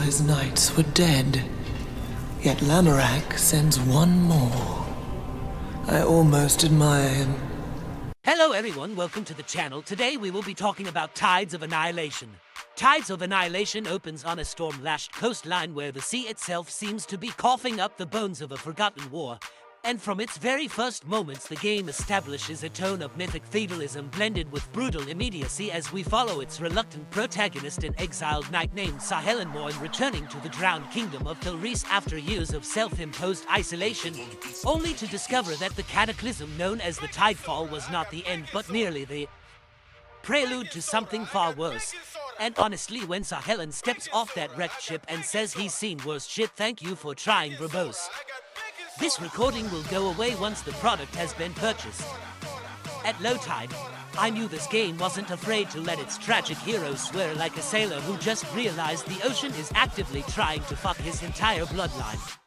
his knights were dead. Yet Lamorak sends one more. I almost admire him. Hello everyone, welcome to the channel. Today we will be talking about Tides of Annihilation. Tides of Annihilation opens on a storm-lashed coastline where the sea itself seems to be coughing up the bones of a forgotten war. And from its very first moments, the game establishes a tone of mythic fatalism blended with brutal immediacy as we follow its reluctant protagonist, an exiled knight named Sahelen Moin, returning to the drowned kingdom of Tilris after years of self-imposed isolation, only to discover that the cataclysm known as the Tidefall was not the end but merely the prelude to something far worse. And honestly, when Sahelen steps off that wrecked ship and says he's seen worse shit, thank you for trying, verbose. This recording will go away once the product has been purchased. At low tide, I knew this game wasn't afraid to let its tragic hero swear like a sailor who just realized the ocean is actively trying to fuck his entire bloodline.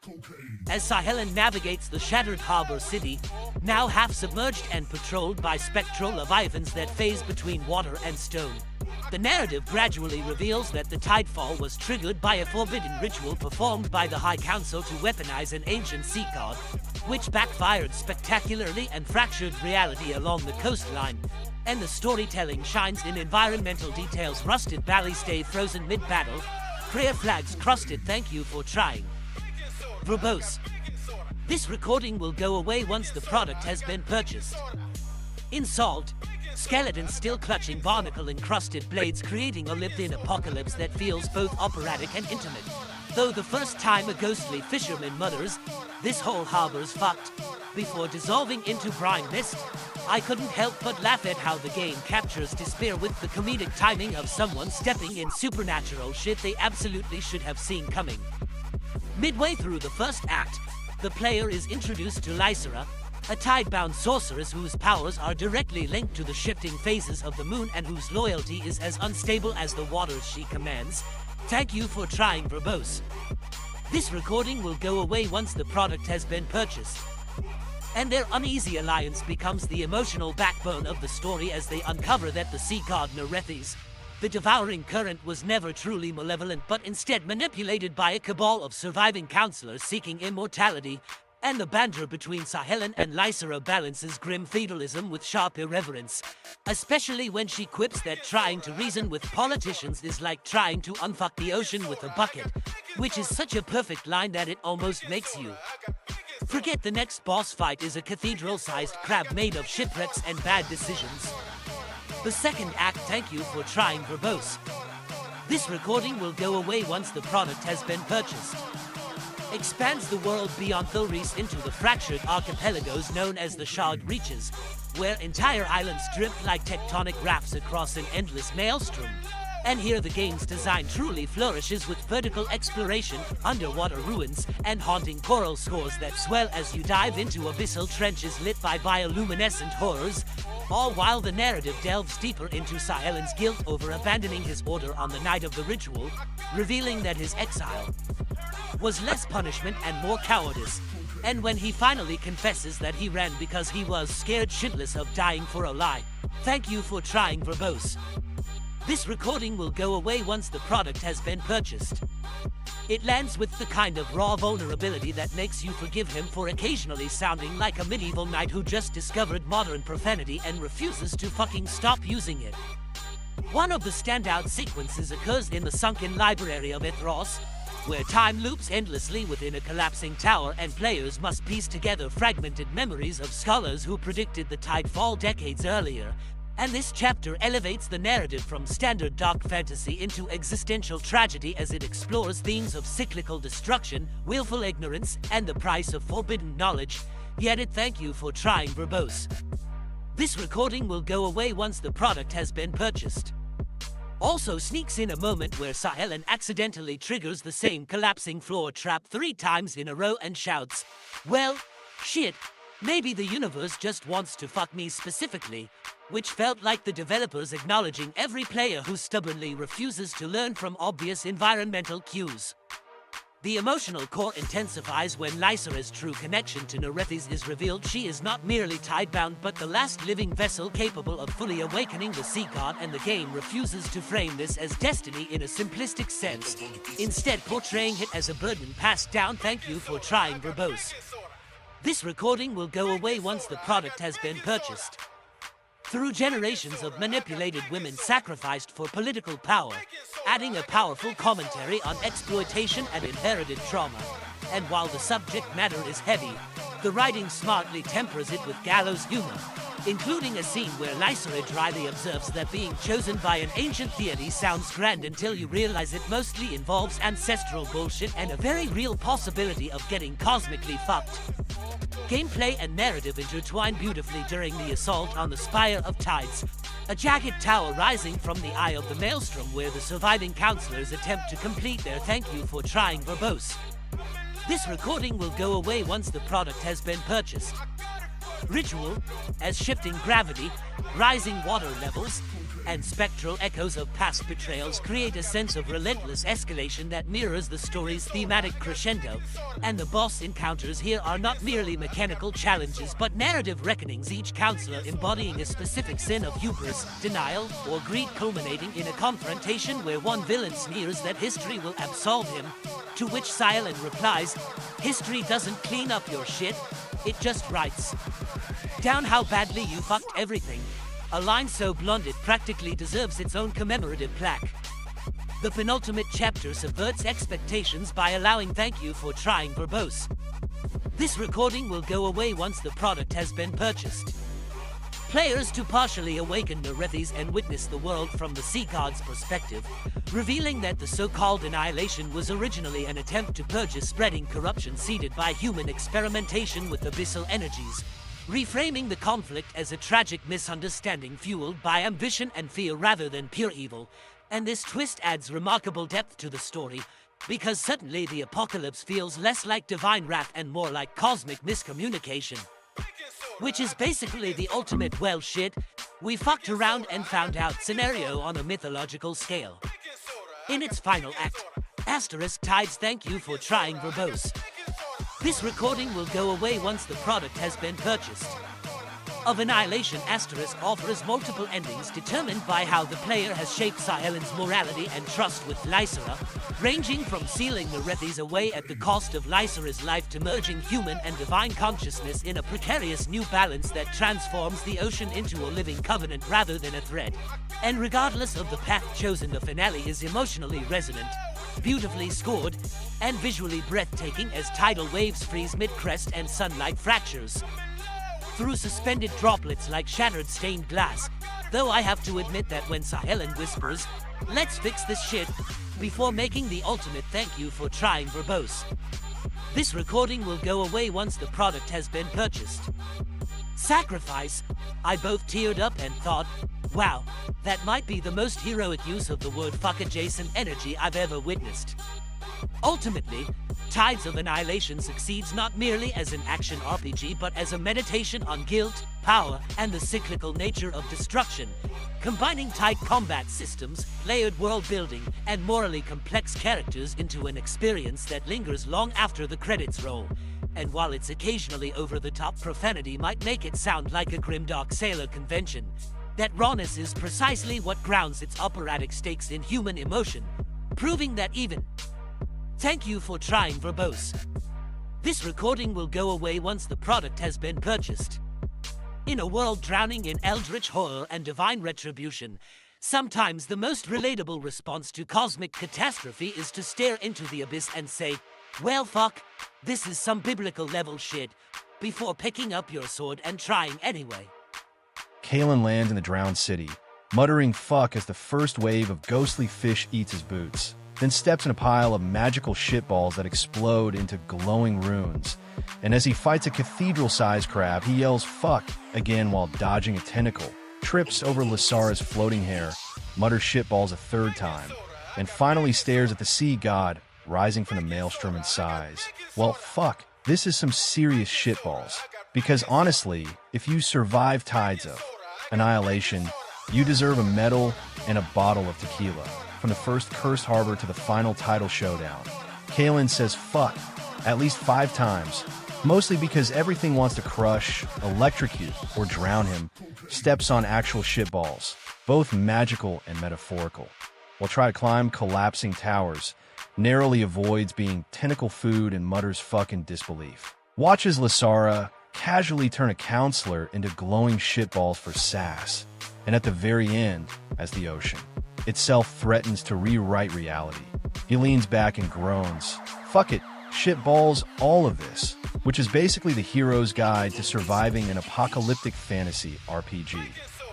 As Sahelen navigates the shattered harbor city, now half submerged and patrolled by spectral leviathans that phase between water and stone, the narrative gradually reveals that the Tidefall was triggered by a forbidden ritual performed by the High Council to weaponize an ancient sea god, which backfired spectacularly and fractured reality along the coastline. And the storytelling shines in environmental details: rusted ballys stay frozen mid-battle, prayer flags crusted, thank you for trying, verbose. This recording will go away once the product has been purchased. In Salt, skeletons still clutching barnacle-encrusted blades, creating a lived-in apocalypse that feels both operatic and intimate. Though the first time a ghostly fisherman mutters, "This whole harbor's fucked," before dissolving into brine mist, I couldn't help but laugh at how the game captures despair with the comedic timing of someone stepping in supernatural shit they absolutely should have seen coming. Midway through the first act, the player is introduced to Lysera, a tide-bound sorceress whose powers are directly linked to the shifting phases of the moon and whose loyalty is as unstable as the waters she commands. Thank you for trying, verbose. This recording will go away once the product has been purchased. And their uneasy alliance becomes the emotional backbone of the story as they uncover that the sea god Nerethys, the devouring current, was never truly malevolent but instead manipulated by a cabal of surviving counselors seeking immortality. And the banter between Sahelen and Lysera balances grim fatalism with sharp irreverence, especially when she quips that trying to reason with politicians is like trying to unfuck the ocean with a bucket, which is such a perfect line that it almost makes you forget the next boss fight is a cathedral-sized crab made of shipwrecks and bad decisions. The second act, thank you for trying, verbose. This recording will go away once the product has been purchased. Expands the world beyond Tilris into the fractured archipelagos known as the Shard Reaches, where entire islands drift like tectonic rafts across an endless maelstrom. And here the game's design truly flourishes with vertical exploration, underwater ruins, and haunting choral scores that swell as you dive into abyssal trenches lit by bioluminescent horrors, all while the narrative delves deeper into Sahelen's guilt over abandoning his order on the night of the ritual, revealing that his exile was less punishment and more cowardice. And when he finally confesses that he ran because he was scared shitless of dying for a lie, thank you for trying, verbose. This recording will go away once the product has been purchased. It lands with the kind of raw vulnerability that makes you forgive him for occasionally sounding like a medieval knight who just discovered modern profanity and refuses to fucking stop using it. One of the standout sequences occurs in the sunken library of Ithros, where time loops endlessly within a collapsing tower and players must piece together fragmented memories of scholars who predicted the Tidefall decades earlier. And this chapter elevates the narrative from standard dark fantasy into existential tragedy as it explores themes of cyclical destruction, willful ignorance, and the price of forbidden knowledge. Yet it, thank you for trying, verbose. This recording will go away once the product has been purchased. Also sneaks in a moment where Sahelen accidentally triggers the same collapsing floor trap 3 times in a row and shouts, "Well, shit, maybe the universe just wants to fuck me specifically," which felt like the developers acknowledging every player who stubbornly refuses to learn from obvious environmental cues. The emotional core intensifies when Lysera's true connection to Nerethys is revealed. She is not merely tidebound, but the last living vessel capable of fully awakening the sea god, and the game refuses to frame this as destiny in a simplistic sense, instead portraying it as a burden passed down. Thank you for trying, verbose. This recording will go away once the product has been purchased. Through generations of manipulated women sacrificed for political power, adding a powerful commentary on exploitation and inherited trauma. And while the subject matter is heavy, the writing smartly tempers it with gallows humor, including a scene where Lysera dryly observes that being chosen by an ancient deity sounds grand until you realize it mostly involves ancestral bullshit and a very real possibility of getting cosmically fucked. Gameplay and narrative intertwine beautifully during the assault on the Spire of Tides, a jagged tower rising from the eye of the Maelstrom where the surviving counselors attempt to complete their thank you for trying, verbose. This recording will go away once the product has been purchased. Ritual, as shifting gravity, rising water levels, and spectral echoes of past betrayals create a sense of relentless escalation that mirrors the story's thematic crescendo, and the boss encounters here are not merely mechanical challenges but narrative reckonings, each counselor embodying a specific sin of hubris, denial, or greed, culminating in a confrontation where one villain sneers that history will absolve him, to which Silent replies, "History doesn't clean up your shit, it just writes down how badly you fucked everything." A line so blunt it practically deserves its own commemorative plaque. The penultimate chapter subverts expectations by allowing thank you for trying, verbose. This recording will go away once the product has been purchased. Players to partially awaken Nerethys and witness the world from the sea god's perspective, revealing that the so-called Annihilation was originally an attempt to purge a spreading corruption seeded by human experimentation with abyssal energies, reframing the conflict as a tragic misunderstanding fueled by ambition and fear rather than pure evil. And this twist adds remarkable depth to the story, because suddenly the apocalypse feels less like divine wrath and more like cosmic miscommunication. Which is basically the ultimate well shit, we fucked around and found out scenario on a mythological scale. In its final act, Tides thank you for trying, verbose. This recording will go away once the product has been purchased. Of Annihilation, offers multiple endings determined by how the player has shaped Sielen's morality and trust with Lysera, ranging from sealing Nerethys away at the cost of Lysera's life to merging human and divine consciousness in a precarious new balance that transforms the ocean into a living covenant rather than a thread. And regardless of the path chosen, the finale is emotionally resonant, beautifully scored, and visually breathtaking as tidal waves freeze mid-crest and sunlight fractures through suspended droplets like shattered stained glass. Though I have to admit that when Sielen whispers, "Let's fix this shit," before making the ultimate thank you for trying, verbose. This recording will go away once the product has been purchased. Sacrifice, I both teared up and thought, wow, that might be the most heroic use of the word fuck adjacent energy I've ever witnessed. Ultimately, Tides of Annihilation succeeds not merely as an action RPG but as a meditation on guilt, power, and the cyclical nature of destruction, combining tight combat systems, layered world building, and morally complex characters into an experience that lingers long after the credits roll. And while its occasionally over-the-top profanity might make it sound like a grimdark sailor convention, that rawness is precisely what grounds its operatic stakes in human emotion, proving that even thank you for trying, verbose. This recording will go away once the product has been purchased. In a world drowning in eldritch horror and divine retribution, sometimes the most relatable response to cosmic catastrophe is to stare into the abyss and say, "Well fuck, this is some biblical level shit," before picking up your sword and trying anyway. Kalen lands in the drowned city, muttering fuck as the first wave of ghostly fish eats his boots, then steps in a pile of magical shitballs that explode into glowing runes. And as he fights a cathedral-sized crab, he yells fuck again while dodging a tentacle, trips over Lysara's floating hair, mutters shitballs a third time, and finally stares at the sea god rising from the maelstrom and sighs. Well, fuck, this is some serious shitballs. Because honestly, if you survive Tides of Annihilation, you deserve a medal and a bottle of tequila. From the first Cursed Harbor to the final title showdown, Kalen says fuck at least 5 times, mostly because everything wants to crush, electrocute, or drown him, steps on actual shitballs, both magical and metaphorical, while try to climb collapsing towers, narrowly avoids being tentacle food and mutters fuck in disbelief. Watches Lasara casually turn a counselor into glowing shitballs for sass, and at the very end, as the ocean itself threatens to rewrite reality, he leans back and groans, fuck it, shitballs all of this, which is basically the hero's guide to surviving an apocalyptic fantasy RPG.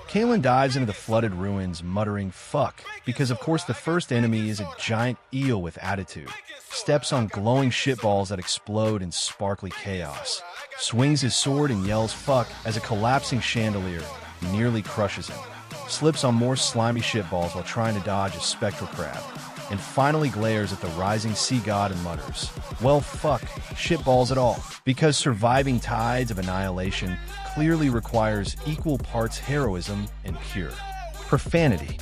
Kalen dives into the flooded ruins muttering fuck, because of course the first enemy is a giant eel with attitude, steps on glowing shitballs that explode in sparkly chaos, swings his sword and yells fuck as a collapsing chandelier nearly crushes him, slips on more slimy shitballs while trying to dodge a spectral crab, and finally glares at the rising sea god and mutters, well fuck, shitballs at all, because surviving Tides of Annihilation clearly requires equal parts heroism and pure profanity.